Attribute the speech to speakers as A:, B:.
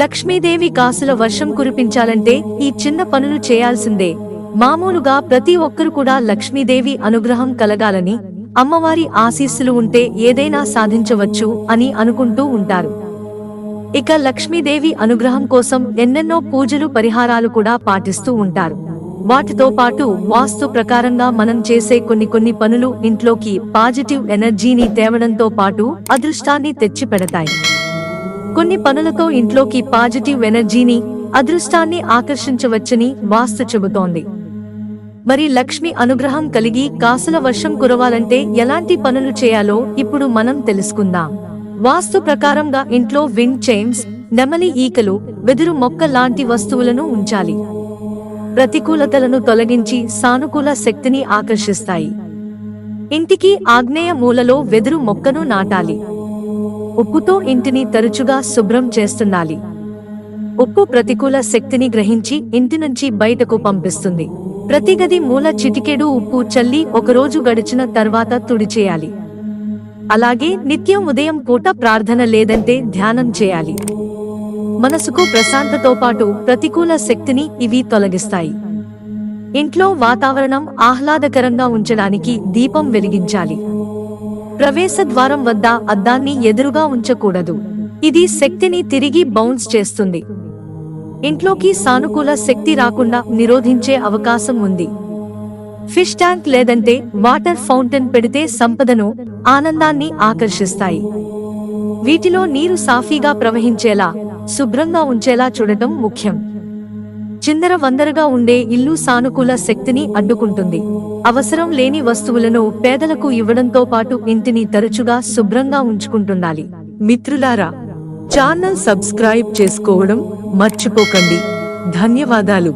A: లక్ష్మీదేవి కాసుల వర్షం కురిపించాలంటే ఈ చిన్న పనులు చేయాల్సిందే. మామూలుగా ప్రతి ఒక్కరు కూడా లక్ష్మీదేవి అనుగ్రహం కలగాలని, అమ్మవారి ఆశీస్సులు ఉంటే ఏదైనా సాధించవచ్చు అని అనుకుంటూ ఉంటారు. ఇక లక్ష్మీదేవి అనుగ్రహం కోసం ఎన్నెన్నో పూజలు పరిహారాలు కూడా పాటిస్తూ ఉంటారు. వాటితో పాటు వాస్తు ప్రకారంగా మనం చేసే కొన్ని పనులు ఇంట్లోకి పాజిటివ్ ఎనర్జీని తేవడంతో పాటు అదృష్టాన్ని తెచ్చిపెడతాయి. కొన్ని పనులతో ఇంట్లోకి పాజిటివ్ ఎనర్జీని, అదృష్టాన్ని ఆకర్షించవచ్చని వాస్తు చెబుతోంది. మరి లక్ష్మి అనుగ్రహం కలిగి కాసుల వర్షం కురవాలంటే ఎలాంటి పనులు చేయాలో ఇప్పుడు మనం తెలుసుకుందాం. వాస్తు ప్రకారంగా ఇంట్లో విండ్ చైమ్స్, నెమలి ఈకలు, వెదురు మొక్క లాంటి వస్తువులను ఉంచాలి. ప్రతికూలతలను తొలగించి సానుకూల శక్తిని ఆకర్షిస్తాయి. ఇంటికి ఆగ్నేయ మూలలో వెదురు మొక్కను నాటాలి. ఉప్పుతో ఇంటిని తరచుగా శుభ్రం చేస్తుండాలి. ఉప్పు ప్రతికూల శక్తిని గ్రహించి ఇంటి నుంచి బయటకు పంపిస్తుంది. ప్రతి గది మూల చిటికెడు ఉప్పు చల్లి ఒకరోజు గడిచిన తర్వాత తుడిచేయాలి. అలాగే నిత్యం ఉదయం పూట ప్రార్థన లేదంటే ధ్యానం చేయాలి. మనసుకు ప్రశాంతతో పాటు ప్రతికూల శక్తిని ఇవి తొలగిస్తాయి. ఇంట్లో వాతావరణం ఆహ్లాదకరంగా ఉంచడానికి దీపం వెలిగించాలి. ప్రవేశ ద్వారం వద్ద అద్దాన్ని ఎదురుగా ఉంచకూడదు. ఇది శక్తిని తిరిగి బౌన్స్ చేస్తుంది. ఇంట్లోకి సానుకూల శక్తి రాకుండా నిరోధించే అవకాశం ఉంది. ఫిష్ ట్యాంక్ లేదంటే వాటర్ ఫౌంటైన్ పెడితే సంపదను, ఆనందాన్ని ఆకర్షిస్తాయి. వీటిలో నీరు సాఫీగా ప్రవహించేలా, శుభ్రంగా ఉంచేలా చూడటం ముఖ్యం. చిందర వందరగా ఉండే ఇల్లు సానుకూల శక్తిని అడ్డుకుంటుంది. అవసరం లేని వస్తువులను పేదలకు ఇవ్వడంతో పాటు ఇంటిని తరచుగా శుభ్రంగా ఉంచుకుంటుండాలి. మిత్రులారా, ఛానల్ సబ్స్క్రైబ్ చేసుకోవడం మర్చిపోకండి. ధన్యవాదాలు.